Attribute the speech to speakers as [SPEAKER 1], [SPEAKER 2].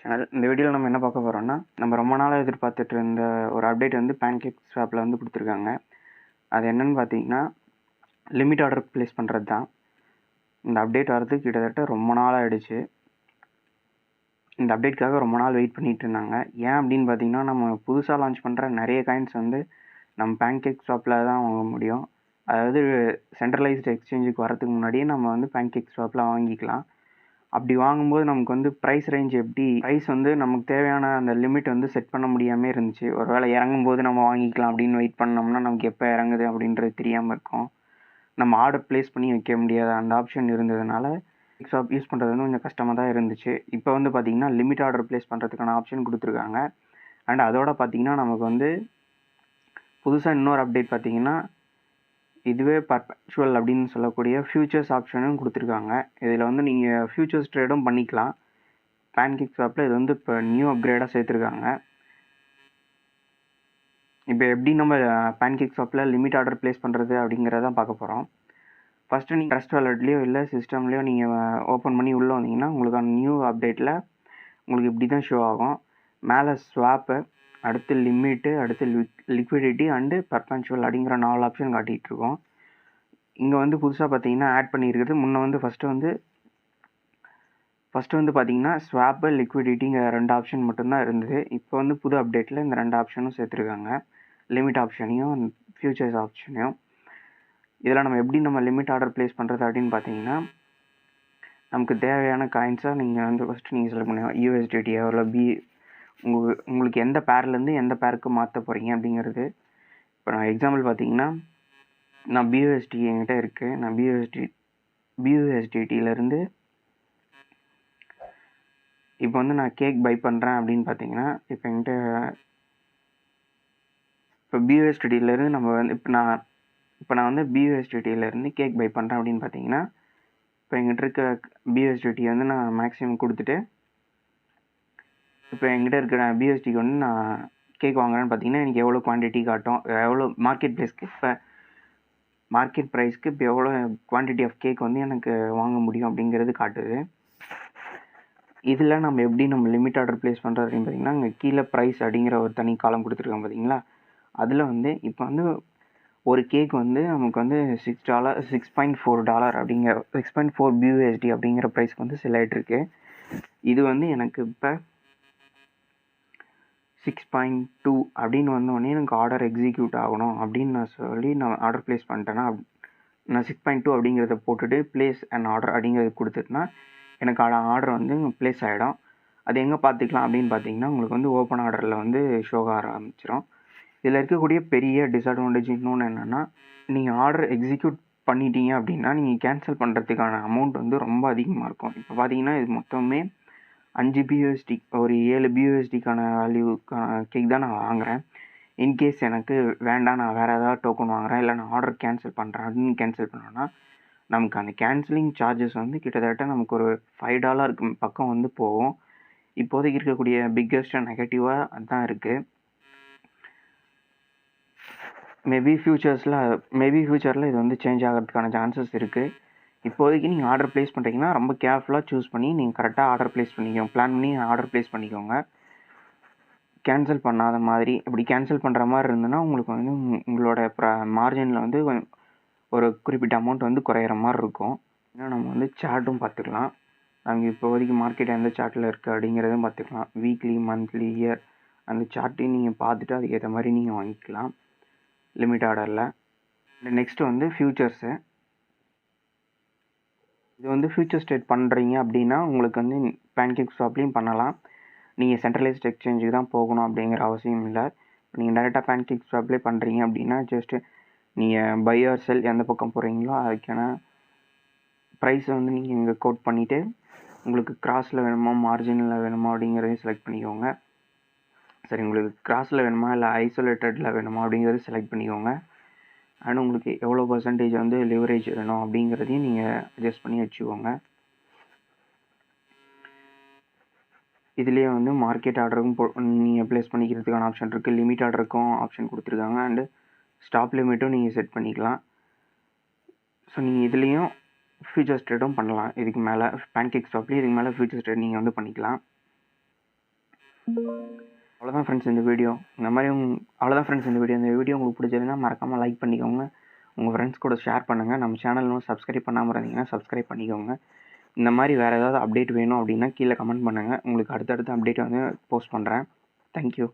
[SPEAKER 1] Channel. இந்த வீடியோவில் நம்ம என்ன பார்க்க போகிறோம்னா, நம்ம ரொம்ப நாளாக எதிர்பார்த்துட்டு இருந்த ஒரு அப்டேட் வந்து pancake swapல வந்து கொடுத்துருக்காங்க. அது என்னன்னு பார்த்தீங்கன்னா, லிமிட் ஆர்டர் ப்ளேஸ் பண்ணுறது தான். இந்த அப்டேட் வரதுக்கு கிட்டத்தட்ட ரொம்ப நாள் ஆயிடுச்சு. இந்த அப்டேட்காக ரொம்ப நாள் வெயிட் பண்ணிட்டு இருந்தாங்க. ஏன் அப்படின்னு பார்த்தீங்கன்னா, நம்ம புதுசாக லான்ச் பண்ணுற நிறைய காயின்ஸ் வந்து நம்ம pancake swapல தான் வாங்க முடியும். அதாவது சென்ட்ரலைஸ்டு எக்ஸ்சேஞ்சுக்கு வரதுக்கு முன்னாடியே நம்ம வந்து pancake swapல வாங்கிக்கலாம். அப்படி வாங்கும்போது நமக்கு வந்து ப்ரைஸ் ரேஞ்ச் ப்ரைஸ் வந்து நமக்கு தேவையான அந்த லிமிட் வந்து செட் பண்ண முடியாமல் இருந்துச்சு. ஒரு வேளை இறங்கும்போது நம்ம வாங்கிக்கலாம் அப்படின்னு வெயிட் பண்ணோம்னா நமக்கு எப்போ இறங்குது அப்படின்றது தெரியாமல் இருக்கும். நம்ம ஆர்டர் ப்ளேஸ் பண்ணி வைக்க முடியாத அந்த ஆப்ஷன் இருந்ததுனால ஷாப் யூஸ் பண்ணுறது வந்து கொஞ்சம் கஷ்டமாக தான் இருந்துச்சு. இப்போ வந்து பார்த்திங்கன்னா லிமிட் ஆர்டர் ப்ளேஸ் பண்ணுறதுக்கான ஆப்ஷன் கொடுத்துருக்காங்க. அண்ட் அதோட பார்த்திங்கன்னா நமக்கு வந்து புதுசாக இன்னொரு அப்டேட் பார்த்திங்கன்னா, இதுவே பர்பச்சுவல் அப்படின்னு சொல்லக்கூடிய ஃபியூச்சர்ஸ் ஆப்ஷனும் கொடுத்துருக்காங்க. இதில் வந்து நீங்கள் ஃபியூச்சர்ஸ் ட்ரேடும் பண்ணிக்கலாம். pancake swapல இது வந்து இப்போ நியூ அப்கிரேடாக சேர்த்துருக்காங்க. இப்போ எப்படி நம்ம pancake swapல லிமிட் ஆர்டர் ப்ளேஸ் பண்ணுறது அப்படிங்கிறத பார்க்க போகிறோம். ஃபஸ்ட்டு நீங்கள் ட்ரஸ்ட் வாலெட்லேயோ இல்லை சிஸ்டம்லேயோ நீங்கள் ஓப்பன் பண்ணி உள்ளே வந்தீங்கன்னா உங்களுக்கான நியூ அப்டேட்டில் உங்களுக்கு இப்படி தான் ஷோ ஆகும். மேலே ஸ்வாப்பு, அடுத்து லிமிட்டு, அடுத்து லிக்விடிட்டி அண்டு பர்பச்சுவல் அப்படிங்கிற 4 ஆப்ஷன் காட்டிகிட்டு இருக்கோம். இங்கே வந்து புதுசாக பார்த்தீங்கன்னா ஆட் பண்ணியிருக்கிறது முன்ன வந்து ஃபஸ்ட்டு வந்து பார்த்தீங்கன்னா ஸ்வாப்பு, லிக்விடிட்டிங்கிற 2 ஆப்ஷன் மட்டும்தான் இருந்தது. இப்போ வந்து புது அப்டேட்டில் இந்த 2 ஆப்ஷனும் சேர்த்துருக்காங்க. லிமிட் ஆப்ஷனையும் ஃபியூச்சர்ஸ் ஆப்ஷனையும். இதில் நம்ம எப்படி லிமிட் ஆர்டர் ப்ளேஸ் பண்ணுறது அப்படின்னு பார்த்தீங்கன்னா, நமக்கு தேவையான காயின்ஸாக நீங்கள் வந்து ஃபஸ்ட்டு நீங்கள் செலக்ட் பண்ணுங்கள். யூஎஸ்டிடியோ இல்லை உங்களுக்கு எந்த பேர்லேருந்து எந்த பேருக்கு மாற்ற போகிறீங்க அப்படிங்கிறது. இப்போ நான் எக்ஸாம்பிள் பார்த்தீங்கன்னா, நான் பியூஎஸ்டி என்கிட்ட இருக்குது. நான் பியூஎஸ்டிடியிலேருந்து இப்போ வந்து நான் கேக் பை பண்ணுறேன் அப்படின்னு பார்த்தீங்கன்னா, இப்போ என்கிட்ட இப்போ பியூஎஸ்டிடியிலேருந்து நம்ம வந்து இப்போ நான் வந்து பியூஎஸ்டிடியிலேருந்து கேக் பை பண்ணுறேன் அப்படின்னு பார்த்தீங்கன்னா, இப்போ எங்கிட்ட இருக்க பியூஎஸ்டிடி வந்து நான் மேக்ஸிமம் கொடுத்துட்டு, இப்போ என்கிட்ட இருக்கிற பியூஎஸ்டிக்கு வந்து நான் கேக் வாங்குறேன்னு பார்த்தீங்கன்னா, எனக்கு எவ்வளோ குவான்டிட்டி காட்டும், எவ்வளோ மார்க்கெட் ப்ரைஸ்க்கு இப்போ எவ்வளோ குவான்டிட்டி ஆஃப் கேக் வந்து எனக்கு வாங்க முடியும் அப்படிங்கிறது காட்டுது. இதில் நம்ம எப்படி லிமிட் ஆர்டர் ப்ளேஸ் பண்ணுறது அப்படின்னு பார்த்தீங்கன்னா, அங்கே கீழே ப்ரைஸ் அப்படிங்கிற ஒரு தனி காலம் கொடுத்துருக்கோம் பார்த்தீங்களா, அதில் வந்து இப்போ வந்து ஒரு கேக் வந்து நமக்கு வந்து $6.4 அப்படிங்கிற $6.4 பியூஎஸ்டி அப்படிங்கிற ப்ரைஸ்க்கு வந்து செல் ஆகிட்டுருக்கு. இது வந்து எனக்கு இப்போ 6.2 அப்படின்னு வந்தோடனே எனக்கு ஆர்டர் எக்ஸிக்யூட் ஆகணும் அப்படின்னு நான் ஆர்டர் ப்ளேஸ் பண்ணிட்டேன்னா, நான் 6.2 அப்படிங்கிறத போட்டுட்டு ப்ளேஸ் அண்ட் ஆர்டர் அப்படிங்கிறது கொடுத்துட்டுனா எனக்கு ஆர்டர் வந்து ப்ளேஸ் ஆகிடும். அது எங்கே பார்த்துக்கலாம் அப்படின்னு பார்த்தீங்கன்னா, உங்களுக்கு வந்து ஓப்பன் ஆர்டரில் வந்து ஷோ ஆரம்பிச்சிடும். இதில் இருக்கக்கூடிய பெரிய டிஸ்அட்வான்டேஜ் இன்னொன்று என்னென்னா, நீங்கள் ஆர்டர் எக்ஸிக்யூட் பண்ணிட்டீங்க அப்படின்னா நீங்கள் கேன்சல் பண்ணுறதுக்கான அமௌண்ட் வந்து ரொம்ப அதிகமாக இருக்கும். இப்போ பார்த்தீங்கன்னா இது மொத்தமே 5 பியூஎஸ்டி, ஒரு 7 பியூஎஸ்டிக்கான வேல்யூக்கான கேக் தான் நான் வாங்குகிறேன். இன்கேஸ் எனக்கு வேண்டாம், நான் வேறு ஏதாவது டோக்கன் வாங்குகிறேன், இல்லை நான் ஆர்டர் கேன்சல் பண்ணுறேன் அப்படின்னு கேன்சல் பண்ணோன்னா நமக்கு அந்த கேன்சலிங் சார்ஜஸ் வந்து கிட்டத்தட்ட நமக்கு ஒரு $5 பக்கம் வந்து போகும். இப்போதைக்கு இருக்கக்கூடிய பிக்கஸ்ட் நெகட்டிவாக அதுதான் இருக்குது. மேபி ஃப்யூச்சரில் இது வந்து சேஞ்ச் ஆகிறதுக்கான சான்சஸ் இருக்குது. இப்போதைக்கு நீங்கள் ஆர்டர் ப்ளேஸ் பண்ணுறீங்கன்னா ரொம்ப கேர்ஃபுல்லாக சூஸ் பண்ணி நீங்கள் கரெக்டாக ஆர்டர் ப்ளேஸ் பண்ணிக்கோங்க. பிளான் பண்ணி ஆர்டர் ப்ளேஸ் பண்ணிக்கோங்க. கேன்சல் பண்ணாத மாதிரி. இப்படி கேன்சல் பண்ணுற மாதிரி இருந்ததுன்னா உங்களுக்கு வந்து உங்களோட மார்ஜினில் வந்து ஒரு குறிப்பிட்ட அமௌண்ட் வந்து குறையிற மாதிரி இருக்கும். ஏன்னா நம்ம வந்து சார்ட்டும் பார்த்துக்கலாம். நாங்கள் இப்போதைக்கு மார்க்கெட் எந்த சார்ட்டில் இருக்குது அப்படிங்கிறதும் பார்த்துக்கலாம். வீக்லி, மந்த்லி, இயர் அந்த சார்ட்டையும் நீங்கள் பார்த்துட்டு அதுக்கேற்ற மாதிரி நீங்கள் வாங்கிக்கலாம் லிமிட் ஆர்டரில். நெக்ஸ்ட்டு வந்து ஃபியூச்சர்ஸு. இது வந்து ஃபியூச்சர் ஸ்டேட் பண்ணுறீங்க அப்படின்னா உங்களுக்கு வந்து pancake swapலையும் பண்ணலாம். நீங்கள் சென்ட்ரலைஸ்ட் எக்ஸ்சேஞ்சுக்கு தான் போகணும் அப்படிங்கிற அவசியம் இல்லை. நீங்கள் டேரெக்டாக pancake swapலே பண்ணுறீங்க அப்படின்னா ஜஸ்ட்டு நீங்கள் பை ஆர் செல் எந்த பக்கம் போகிறீங்களோ அதுக்கான ப்ரைஸை வந்து நீங்கள் இங்கே கோட் பண்ணிவிட்டு உங்களுக்கு கிராஸில் வேணுமா மார்ஜினில் வேணுமா அப்படிங்கிறதையும் செலக்ட் பண்ணிக்கோங்க. சரி, உங்களுக்கு கிராஸில் வேணுமா இல்லை ஐசோலேட்டடில் வேணுமா அப்படிங்கிறத செலக்ட் பண்ணிக்கோங்க. அண்ட் உங்களுக்கு எவ்வளோ பர்சன்டேஜ் வந்து லிவரேஜ் வேணும் அப்படிங்கிறதையும் நீங்கள் அட்ஜஸ்ட் பண்ணி வச்சுக்கோங்க. இதுலேயே வந்து மார்க்கெட் ஆர்டருக்கும் நீங்கள் ப்ளேஸ் பண்ணிக்கிறதுக்கான ஆப்ஷன் இருக்குது. லிமிட் ஆர்டருக்கும் ஆப்ஷன் கொடுத்துருக்காங்க. அண்டு ஸ்டாப் லிமிட்டும் நீங்கள் செட் பண்ணிக்கலாம். ஸோ நீங்கள் இதுலேயும் ஃபியூச்சர்ஸ் ட்ரேடும் பண்ணலாம். இதுக்கு மேலே pancake swapலேயும் இதுக்கு மேலே ஃபியூச்சர்ஸ் ட்ரேட் நீங்கள் வந்து பண்ணிக்கலாம். அவ்வளோதான் ஃப்ரெண்ட்ஸ் இந்த வீடியோ. அவ்வளோதான் ஃப்ரெண்ட்ஸ் இந்த வீடியோ உங்களுக்கு பிடிச்சிருந்தா மறக்காமல் லைக் பண்ணிக்கோங்க. உங்கள் ஃப்ரெண்ட்ஸ் கூட ஷேர் பண்ணுங்கள். நம்ம சேனல் இன்னும் சப்ஸ்கிரைப் பண்ணாமல் இருந்தீங்கன்னா சப்ஸ்கிரைப் பண்ணிக்கோங்க. இந்த மாதிரி வேறு ஏதாவது அப்டேட் வேணும் அப்படின்னா கீழே கமெண்ட் பண்ணுங்கள். உங்களுக்கு அடுத்தடுத்த அப்டேட் வந்து போஸ்ட் பண்ணுறேன். தேங்க்யூ.